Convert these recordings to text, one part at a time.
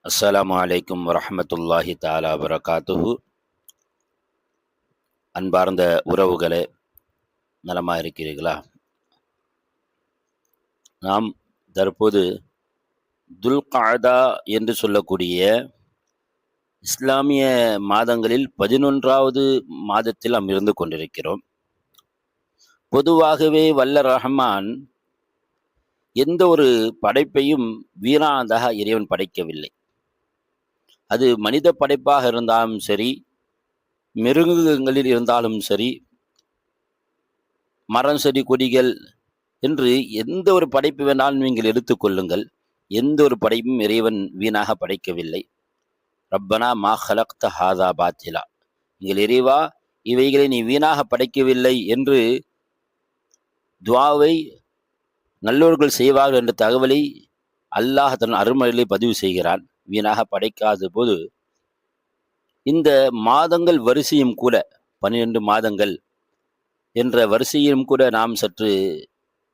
அஸ்ஸலாமு அலைக்கும் வரஹ்மத்துல்லாஹி தஆலா வரகாத்துஹு. அன்பார்ந்த உறவுகளே, நலமாக இருக்கிறீர்களா? நாம் தற்போது துல்காதா என்று சொல்லக்கூடிய இஸ்லாமிய மாதங்களில் 11வது மாதத்தில் நாம் இருந்து கொண்டிருக்கிறோம். பொதுவாகவே வல்ல ரஹ்மான் எந்த ஒரு படைப்பையும் வீணானதாக இறைவன் படைக்கவில்லை. அது மனித படைப்பாக இருந்தாலும் சரி, மிருகங்களில் இருந்தாலும் சரி, மரம் செடி கொடிகள் என்று எந்த ஒரு படைப்பு வேணாலும் நீங்கள் எடுத்துக்கொள்ளுங்கள். எந்த ஒரு படைப்பும் இறைவன் வீணாக படைக்கவில்லை. ரப்பனா மா ஹலக்த ஹாதா பாத்திலா, நீங்கள் இறைவா இவைகளை நீ வீணாக படைக்கவில்லை என்று துஆவை நல்லோர்கள் செய்வார்கள் என்ற தகவலை அல்லாஹ் தன் அருள்மறையிலே பதிவு செய்கிறான். வீணாக படைக்காத போது இந்த மாதங்கள் வரிசையும் கூட 12 மாதங்கள் என்ற வரிசையும் கூட நாம் சற்று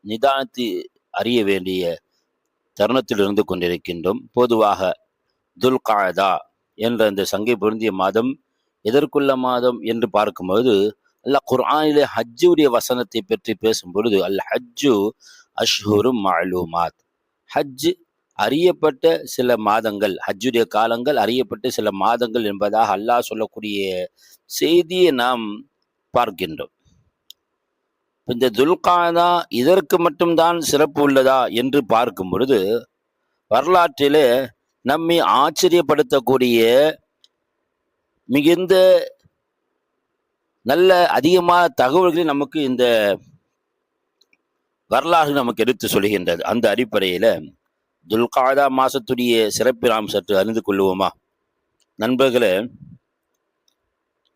நிதானித்து அறிய வேண்டிய தருணத்தில் இருந்து கொண்டிருக்கின்றோம். பொதுவாக துல்காதா என்ற இந்த சங்கை பொருந்திய மாதம் எதற்குள்ள மாதம் என்று பார்க்கும்போது, அல்லாஹ் குர்ஆனிலே ஹஜ்ஜுடைய வசனத்தை பற்றி பேசும் பொழுது, அல் ஹஜ்ஜு அஷ்ஹுரும் மஅலூமாத், ஹஜ் அறியப்பட்ட சில மாதங்கள், ஹஜ்ஜுடைய காலங்கள் அறியப்பட்ட சில மாதங்கள் என்பதாக அல்லாஹ் சொல்லக்கூடிய செய்தியை நாம் பார்க்கின்றோம். இந்த துல்காதா இதற்கு மட்டும்தான் சிறப்பு உள்ளதா என்று பார்க்கும் பொழுது, வரலாற்றிலே நம்மை ஆச்சரியப்படுத்தக்கூடிய மிகுந்த நல்ல அதிகமான தகவல்களை நமக்கு இந்த வரலாறு நமக்கு எடுத்து சொல்கின்றது. அந்த அடிப்படையில் துல்காதா மாசத்துடைய சிறப்பை நாம் சற்று அறிந்து கொள்வோமா? நண்பர்களே,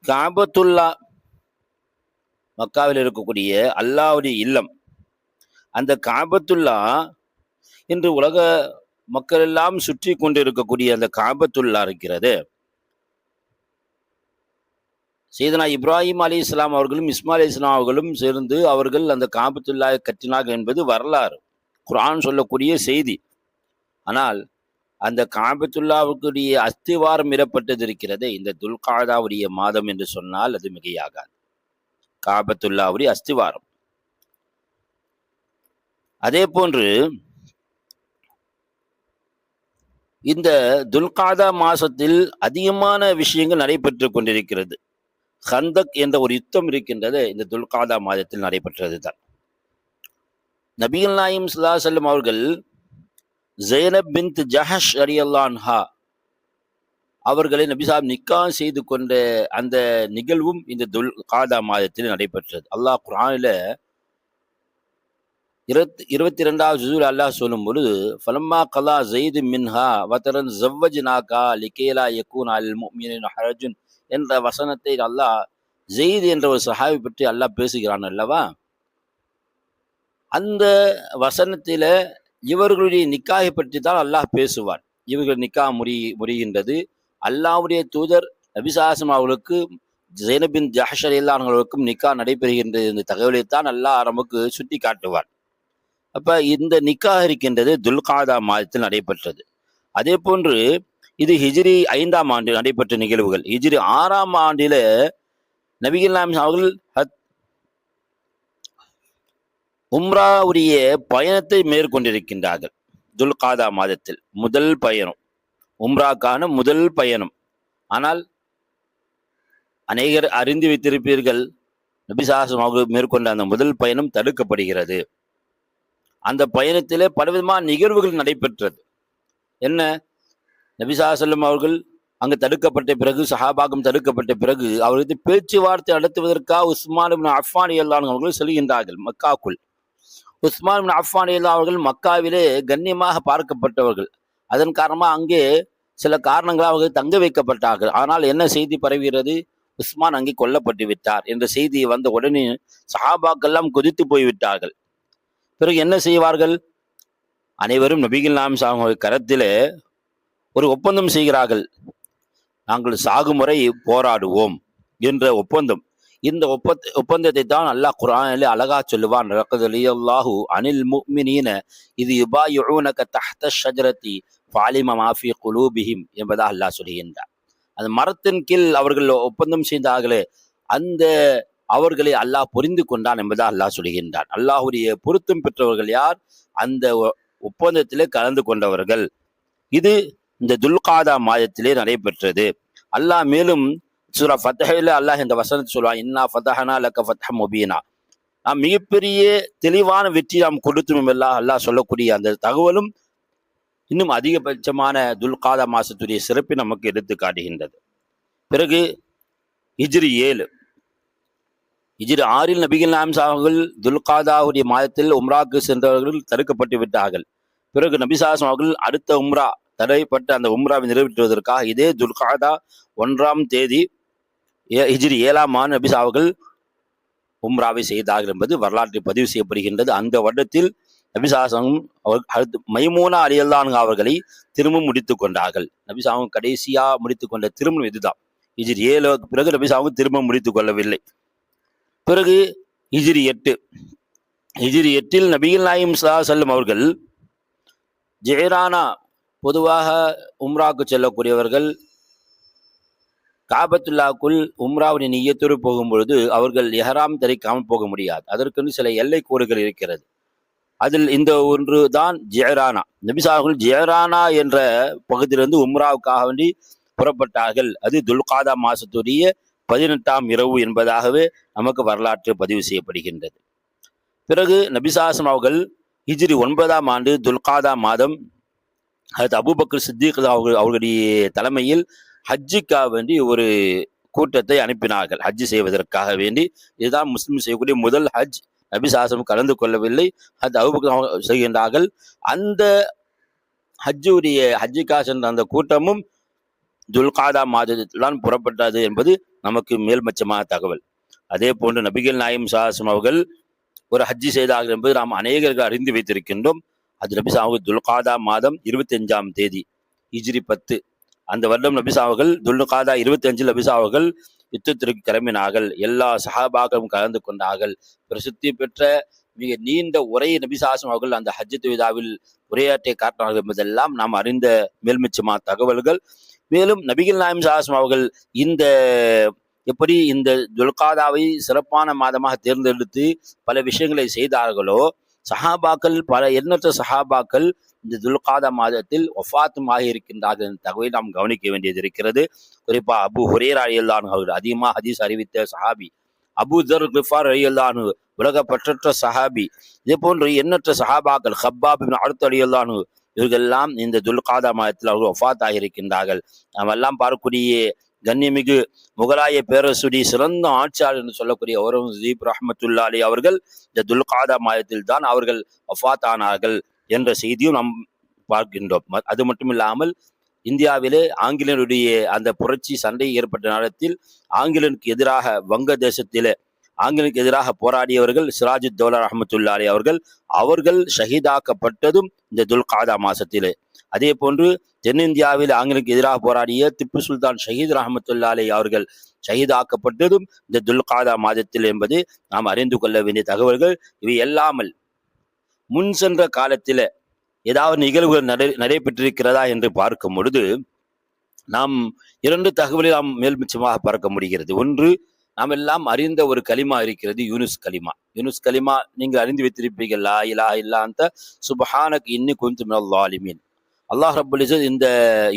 காபத்துல்லா, மக்காவில் இருக்கக்கூடிய அல்லாஹ்வுடைய இல்லம், அந்த காபத்துல்லா இன்று உலக மக்கள் எல்லாம் சுற்றி கொண்டிருக்கக்கூடிய அந்த காபத்துல்லா இருக்கிறது. சையதுனா இப்ராஹிம் அலைஹிஸ்ஸலாம் அவர்களும் இஸ்மாயில் அலைஹிஸ்ஸலாம் அவர்களும் சேர்ந்து அவர்கள் அந்த காபத்துல்லாவை கட்டினார்கள் என்பது வரலாறு, குர்ஆன் சொல்லக்கூடிய செய்தி. ஆனால் அந்த காபத்துல்லாவுக்குரிய அஸ்திவாரம் இடப்பட்டது இருக்கிறது இந்த துல்காதாவுடைய மாதம் என்று சொன்னால் அது மிகையாகாது. காபத்துல்லாவுடைய அஸ்திவாரம். அதே போன்று இந்த துல்காதா மாசத்தில் அதிகமான விஷயங்கள் நடைபெற்று கொண்டிருக்கிறது. ஹந்தக் என்ற ஒரு யுத்தம் இருக்கின்றது, இந்த துல்காதா மாதத்தில் நடைபெற்றது தான். நபிகள் நாயகம் ஸல்லல்லாஹு அலைஹி வஸல்லம் அவர்கள் ஜைனப் பின்த் ஜஹஷ் ரலியல்லாஹு அன்ஹா அவர்களை நபிசாப் நிக்கா செய்து கொண்ட அந்த நிகழ்வும் இந்த துல்காதா மாதத்தில் நடைபெற்றது. அல்லாஹ் குர்ஆனில் 22வது ஜுஸுல் அல்லாஹ் சொல்லும் பொழுது, ஃபலம்மா கலா ஸைது மின்ஹா வதரன் ஸவ்வஜ்னாகா லிகைலா யகூன அலல் முஃமினீன ஹரஜுன் என்ற வசனத்தை அல்லாஹ் ஸெய்த் என்ற ஒரு சஹாபி பற்றி அல்லாஹ் பேசுகிறான் அல்லவா? அந்த வசனத்தில இவர்களுடைய நிக்காயை பற்றி தான் அல்லாஹ் பேசுவார். இவர்கள் நிக்கா முறிகின்றது. அல்லாஹ்வுடைய தூதர் நபி ஸல்லல்லாஹு அலைஹி வஸல்லம் அவர்களுக்கு ஸைனப் பின் ஜஹஷ் ரலியல்லாஹு அவர்களுக்கும் நிக்கா நடைபெறுகின்றது என்ற தகவலை தான் அல்லாஹ் நமக்கு சுட்டி காட்டுவார். அப்ப இந்த நிக்கா இருக்கின்றது துல்காதா மாதத்தில் நடைபெற்றது. அதே போன்று இது ஹிஜ்ரி 5ஆம் ஆண்டு நடைபெற்ற நிகழ்வுகள். ஹிஜ்ரி 6ஆம் ஆண்டில நபிகள் நாயகம் அவர்கள் உம்ராவுடைய பயணத்தை மேற்கொண்டிருக்கின்றார்கள். துல்காதா மாதத்தில் முதல் பயணம், உம்ராக்கான முதல் பயணம். ஆனால் அநேகர் அறிந்து வைத்திருப்பீர்கள், நபி ஸல்லல்லாஹு அலைஹி வஸல்லம் அவர்கள் மேற்கொண்ட அந்த முதல் பயணம் தடுக்கப்படுகிறது. அந்த பயணத்திலே பலவிதமான நிகழ்வுகள் நடைபெற்றது. என்ன? நபி ஸல்லல்லாஹு அலைஹி வஸல்லம் அவர்கள் அங்கு தடுக்கப்பட்ட பிறகு, சஹாபாக்கும் தடுக்கப்பட்ட பிறகு, அவர்களுக்கு பேச்சுவார்த்தை நடத்துவதற்காக உஸ்மான் இப்னு அஃபான் ரலியல்லாஹு அன்ஹு அவர்கள் செல்கின்றார்கள் மக்காக்குள். உஸ்மான் இப்னு அஃபான் ரலியல்லாஹு அவர்கள் மக்காவிலே கண்ணியமாக பார்க்கப்பட்டவர்கள். அதன் காரணமாக அங்கே சில காரணங்களாக அவர்கள் தங்க வைக்கப்பட்டார்கள். ஆனால் என்ன செய்தி பரவுகிறது? உஸ்மான் அங்கே கொல்லப்பட்டு விட்டார் என்ற செய்தி வந்த உடனே சஹாபாக்கெல்லாம் கொதித்து போய்விட்டார்கள். பிறகு என்ன செய்வார்கள்? அனைவரும் நபிகள் நாயகம் ஸல்லல்லாஹு அலைஹி வஸல்லம் கரத்திலே ஒரு ஒப்பந்தம் செய்கிறார்கள். நாங்கள் சாகும் வரை போராடுவோம் என்ற ஒப்பந்தம். இந்த ஒப்பந்தத்தை தான் அல்லாஹ் குர்ஆனிலே அழகா சொல்லுவான். லகத் ரலியல்லாஹு அனில் முஃமினீன இது யுபாயிஊனக தஹ்த ஷஜரத்தி ஃபாலிம மாஃபி குலூபிஹிம் என்பதாக அல்லாஹ் சொல்கின்றார். அந்த மரத்தின் கீழ் அவர்கள் ஒப்பந்தம் செய்தார்களே, அந்த அவர்களை அல்லாஹ் புரிந்து கொண்டான் என்பதாக அல்லாஹ் சொல்கின்றான். அல்லாஹுடைய பொருத்தம் பெற்றவர்கள் யார்? அந்த ஒப்பந்தத்திலே கலந்து கொண்டவர்கள். இது இந்த துல்காதா மாதத்திலே நடைபெற்றது. அல்லாஹ் மேலும் சூரா ஃபத்ஹில அல்லாஹ் இந்த வசனத்தை சொல்வான், இன்னா ஃபதஹனா லக ஃபத்ஹம் முபீனா, நாம் மிகப்பெரிய தெளிவான வெற்றி நாம் கொடுத்தோம் எல்லாம் அல்லாஹ் சொல்லக்கூடிய அந்த தகவலும் இன்னும் அதிகபட்சமான துல்காதா மாசத்துடைய சிறப்பை நமக்கு எடுத்து காட்டுகின்றது. பிறகு ஹிஜ்ரி 7 ஹிஜ்ரி 6 நபிகள் நாயகம் அவர்கள் துல்காதாவுடைய மாதத்தில் உம்ராக்கு சென்றவர்கள் தடுக்கப்பட்டு விட்டார்கள். பிறகு நபி ஸல்லல்லாஹு அலைஹி அவர்கள் அடுத்த உம்ரா தடைப்பட்ட அந்த உம்ராவை நிறைவேற்றுவதற்காக இதே துல்காதா 1ஆம் தேதி ஹிஜ்ரி 7ஆம் ஆண்டு நபி அவர்கள் உம்ராவை செய்தார்கள் என்பது வரலாற்றில் பதிவு செய்யப்படுகின்றது. அந்த வருடத்தில் நபி ஸல்லல்லாஹு மைமூனா ரலியல்லாஹு அன்ஹா அவர்களை திருமணம் முடித்துக் கொண்டார்கள். நபி ஸல்லல்லாஹு கடைசியா முடித்துக் கொண்ட திருமணம் இதுதான். ஹிஜ்ரி 7 பிறகு நபி ஸல்லல்லாஹு திருமணம் முடித்துக் கொள்ளவில்லை. பிறகு ஹிஜ்ரி 8 ஹிஜ்ரி 8 நபிகள் நாயகம் ஸல்லல்லாஹு அலைஹி வஸல்லம் அவர்கள் ஜிஹ்ரானா, பொதுவாக உம்ராக்கு செல்லக்கூடியவர்கள் காபத்துல்லாக்குள் உம்ராவுடைய நிய்யத்தோடு போகும்பொழுது அவர்கள் இஹ்ராம் தரிக்காமல் போக முடியாது. அதற்கென்று சில எல்லை கோடுகள் இருக்கிறது. அதில் இந்த ஒன்று தான் ஜிஹ்ரானா. நபி ஸல்லல்லாஹு ஜிஹ்ரானா என்ற பகுதியிலிருந்து உம்ராவுக்காக வேண்டி புறப்பட்டார்கள். அது துல்காதா மாசத்துடைய 18ஆம் இரவு என்பதாகவே நமக்கு வரலாற்று பதிவு செய்யப்படுகின்றது. பிறகு நபி ஸல்லல்லாஹு அவர்கள் ஹிஜ்ரி 9ஆம் ஆண்டு துல்காதா மாதம் அபூபக்கர் சித்திக் அவர்களுடைய தலைமையில் ஹஜ்ஜுக்காக வேண்டி ஒரு கூட்டத்தை அனுப்பினார்கள், ஹஜ்ஜு செய்வதற்காக வேண்டி. இதுதான் முஸ்லிம் செய்யக்கூடிய முதல் ஹஜ். நபி ஸல்லல்லாஹு கலந்து கொள்ளவில்லை, அது அபூபக்கர் செய்கின்றார்கள். அந்த ஹஜ்ஜுக்காக சென்ற அந்த கூட்டமும் துல்காதா மாதத்தில் தான் புறப்பட்டது என்பது நமக்கு மேல்பட்சமான தகவல். அதே போன்று நபிகள் நாயகம் ஸல்லல்லாஹு அவர்கள் ஒரு ஹஜ்ஜி செய்தார்கள் என்பது நாம் அநேகர்கள் அறிந்து வைத்திருக்கின்றோம். அது நபி ஸல்லல்லாஹு துல்காதா மாதம் 25ஆம் தேதி ஹிஜ்ரி 10 அந்த வருடம் நபி ஸல்லல்லாஹு துல்காதா 25 நபி ஸல்லல்லாஹு யுத்தத்திற்கு கிளம்பினார்கள். எல்லா சஹாபாக்களும் கலந்து கொண்டார்கள். பிரசித்தி பெற்ற மிக நீண்ட உரை நபி ஸல்லல்லாஹு அவர்கள் அந்த ஹஜ்ஜத் விதாவில் உரையாற்றை காட்டினார்கள் என்பதெல்லாம் நாம் அறிந்த மேல்மிச்சமான தகவல்கள். மேலும் நபிகள் நாயகம் ஸல்லல்லாஹு அவர்கள் இந்த எப்படி இந்த துல்காதாவை சிறப்பான மாதமாக தேர்ந்தெடுத்து பல விஷயங்களை செய்தார்களோ, சஹாபாக்கள் எண்ணற்ற சஹாபாக்கள் இந்த துல்காதா மாதத்தில் வஃபாத்தும் ஆகியிருக்கின்றார்கள் என்ற தகவலை நாம் கவனிக்க வேண்டியது இருக்கிறது. குறிப்பா அபு ஹுரைரா ரலியல்லாஹு அன்ஹு அவர்கள் அதிகமாக ஹதீஸ் அறிவித்த சஹாபி, அபு தர் கிஃபார் ரலியல்லாஹு அன்ஹு உலக பற்றற்ற சஹாபி, இதே போன்று எண்ணற்ற சஹாபாக்கள், ஹப்பாப் இப்னு அர்த் ரலியல்லாஹு அன்ஹு இவர்களெல்லாம் இந்த துல்காதா மாதத்தில் அவர்கள் வஃபாத் ஆகியிருக்கின்றார்கள். நாம் எல்லாம் பார்க்கக்கூடிய கண்ணியமிகு முகலாய பேரரசுடைய சிறந்த ஆட்சியாளர் என்று சொல்லக்கூடிய ஒளரங்கசீப் ரஹ்மத்துல்லாஹி அலைஹி அவர்கள் இந்த துல்காதா மாதத்தில் தான் அவர்கள் வஃபாத் ஆனார்கள் என்ற செய்தியும் நாம் பார்க்கின்றோம். அது மட்டும் இல்லாமல் இந்தியாவிலே ஆங்கிலேயருடைய அந்த புரட்சி சண்டை ஏற்பட்ட நேரத்தில் ஆங்கிலேயருக்கு எதிராக வங்க தேசத்திலே ஆங்கிலேயருக்கு எதிராக போராடியவர்கள் சிராஜுத் தௌலா ரஹ்மத்துல்லாஹி அலைஹி அவர்கள் ஷஹீதாக்கப்பட்டதும் இந்த துல்காதா மாசத்திலே. அதே போன்று தென்னிந்தியாவில் ஆங்கிலேயருக்கு எதிராக போராடிய திப்பு சுல்தான் ஷஹீத் ரஹ்மத்துல்லாஹி அலைஹி அவர்கள் ஷஹீதாக்கப்பட்டதும் இந்த துல்காதா மாதத்தில் என்பது நாம் அறிந்து கொள்ள வேண்டிய தகவல்கள். இவை எல்லாமல் முன் சென்ற காலத்தில் ஏதாவது நிகழ்வுகள் நடைபெற்றிருக்கிறதா என்று பார்க்கும் பொழுது நாம் 2 தகவலை நாம் மேல்மிச்சமாக பார்க்க முடிகிறது. ஒன்று, நாம் எல்லாம் அறிந்த ஒரு கலிமா இருக்கிறது, யூனுஸ் கலிமா. யூனுஸ் கலிமா நீங்கள் அறிந்து வைத்திருப்பீர்கள், லா இலாஹ இல்லா அன்த சுப்ஹானக இன்னி குன்து மினல் ஸாலிமீன். அல்லாஹ் ரப்பல் இஸ்ஸத் இந்த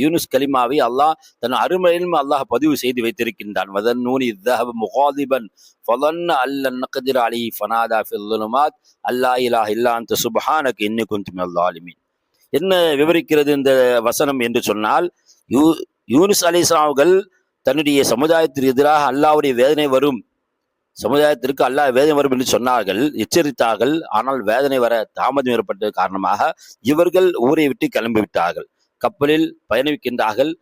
யூனுஸ் கலிமாவை அல்லாஹ் தன் அருமையிலும் அல்லாஹ் பதிவு செய்து வைத்திருக்கின்றான். வதன்னூனி ذهب مغاضبا فظن أن لن نقدر عليه فنادى في الظلمات அல்லா இலாஹ இல்லா அன்த சுப்ஹானக இன்னி குன்து மினல் ஸாலிமீன். என்ன விவரிக்கிறது இந்த வசனம் என்று சொன்னால், யூனுஸ் அலைஹிஸ்ஸலாம் அவர்கள் தன்னுடைய சமுதாயத்திற்கு எதிராக அல்லாஹ்வுடைய வேதனை வரும், சமுதாயத்திற்கு அல்லாஹ் வேதனை வரும் என்று சொன்னார்கள், எச்சரித்தார்கள். ஆனால் வேதனை வர தாமதம் ஏற்பட்டது காரணமாக இவர்கள் ஊரை விட்டு கிளம்பிவிட்டார்கள். கப்பலில் பயணிக்கின்றார்கள்,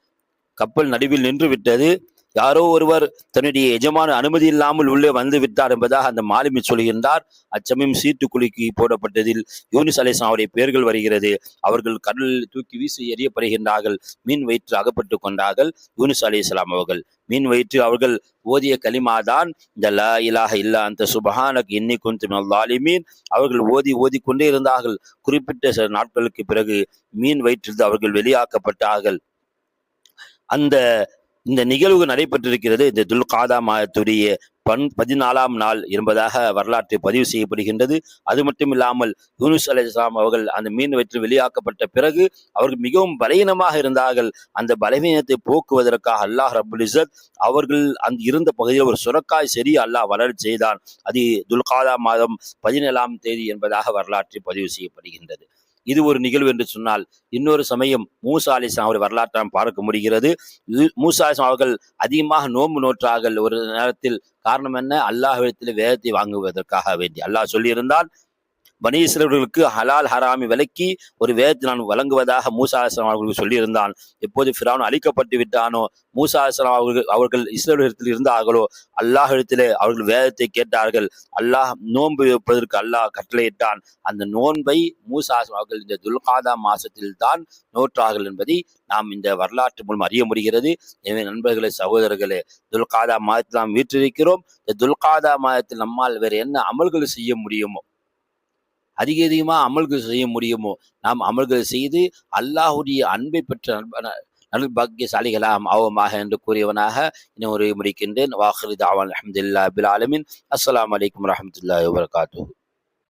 கப்பல் நடுவில் நின்று விட்டது. யாரோ ஒருவர் தன்னுடைய எஜமான அனுமதி இல்லாமல் உள்ளே வந்து விட்டார் என்பதாக அந்த மாலுமி சொல்கின்றார். அச்சமயம் சீட்டு குலுக்கி போடப்பட்டதில் யூனுஸ் அலைஹிஸ்ஸலாம் அவருடைய பெயர்கள் வருகிறது. அவர்கள் கடலில் தூக்கி வீசி எறியப்படுகின்றார்கள். மீன் வயிற்று அகப்பட்டு கொண்டார்கள். யூனுஸ் அலைஹிஸ்ஸலாம் அவர்கள் மீன் வயிற்று அவர்கள் ஓதிய கலிமாதான் இந்த லா இலாஹ இல்லா அன்த சுப்ஹானக இன்னி குன்து மினல் ஸாலிமீன். அவர்கள் ஓதி கொண்டே இருந்தார்கள். குறிப்பிட்ட சில நாட்களுக்கு பிறகு மீன் வயிற்றிலிருந்து அவர்கள் வெளியாக்கப்பட்டார்கள். இந்த நிகழ்வு நடைபெற்றிருக்கிறது இந்த துல்காதா மாதத்துடைய 14ஆம் நாள் என்பதாக வரலாற்று பதிவு செய்யப்படுகின்றது. அது மட்டும் இல்லாமல் யூனுஸ் அலைஹிஸ்ஸலாம் அவர்கள் அந்த மீன் வயிற்றில் வெளியாக்கப்பட்ட பிறகு அவர்கள் மிகவும் பலவீனமாக இருந்தார்கள். அந்த பலவீனத்தை போக்குவதற்காக அல்லாஹ் ரப்புல் இஸ்ஸத் அவர்கள் அந்த இருந்த பகுதியில் ஒரு சுரக்காய் செடி அல்லாஹ் வளரச் செய்தான். அது துல்காதா மாதம் 17ஆம் தேதி என்பதாக வரலாற்று பதிவு செய்யப்படுகின்றது. இது ஒரு நிகழ்வு என்று சொன்னால், இன்னொரு சமயம் மூசா அலைஹிஸ்ஸலாம் அவருடைய வரலாற்றை நாம் பார்க்க முடிகிறது. மூசா அலைஹிஸ்ஸலாம் அவர்கள் அதிகமாக நோன்பு நோற்றார்கள் ஒரு நேரத்தில். காரணம் என்ன? அல்லாஹ்விடத்தில் வேதத்தை வாங்குவதற்காக வேண்டி. அல்லாஹ் சொல்லியிருந்தால், பனி இஸ்ரவேலர்களுக்கு ஹலால் ஹராமி விலக்கி ஒரு வேதத்தை நான் வழங்குவதாக மூசா அலைஹிஸ்ஸலாம் அவர்களுக்கு சொல்லியிருந்தான். எப்போது ஃபிரௌன் அழிக்கப்பட்டு விட்டானோ, மூசா அலைஹிஸ்ஸலாம் அவர்கள் இஸ்ரவேலிடத்தில் இருந்தார்களோ, அல்லாஹ்விடத்திலே அவர்கள் வேதத்தை கேட்டார்கள். அல்லாஹ் நோன்பு வைப்பதற்கு அல்லாஹ் கட்டளையிட்டான். அந்த நோன்பை மூசா அலைஹிஸ்ஸலாம் அவர்கள் இந்த துல்காதா மாசத்தில் தான் நோற்றார்கள் என்பதை நாம் இந்த வரலாற்று மூலம் அறிய முடிகிறது. எனவே நண்பர்களே, சகோதரர்களே, துல்காதா மாதத்தில் நாம் வீற்றிருக்கிறோம். இந்த துல்காதா மாதத்தில் நம்மால் வேறு என்ன அமல்கள் செய்ய முடியுமோ, அதிகமாக அமல்கள் செய்ய முடியுமோ நாம் அமல்கள் செய்து அல்லாஹுடைய அன்பை பெற்ற நல்பாக்கியசாலிகளாம் ஆவோமாக என்று கூறியவனாக இன்னும் ஒரு முடிக்கின்றேன். வாஹிரு தாவான் அல்ஹம்துலில்லாஹி ரப்பில் ஆலமீன். அஸ்ஸலாமு அலைக்கும் வரஹ்மத்துல்லாஹி வபரகாத்துஹு.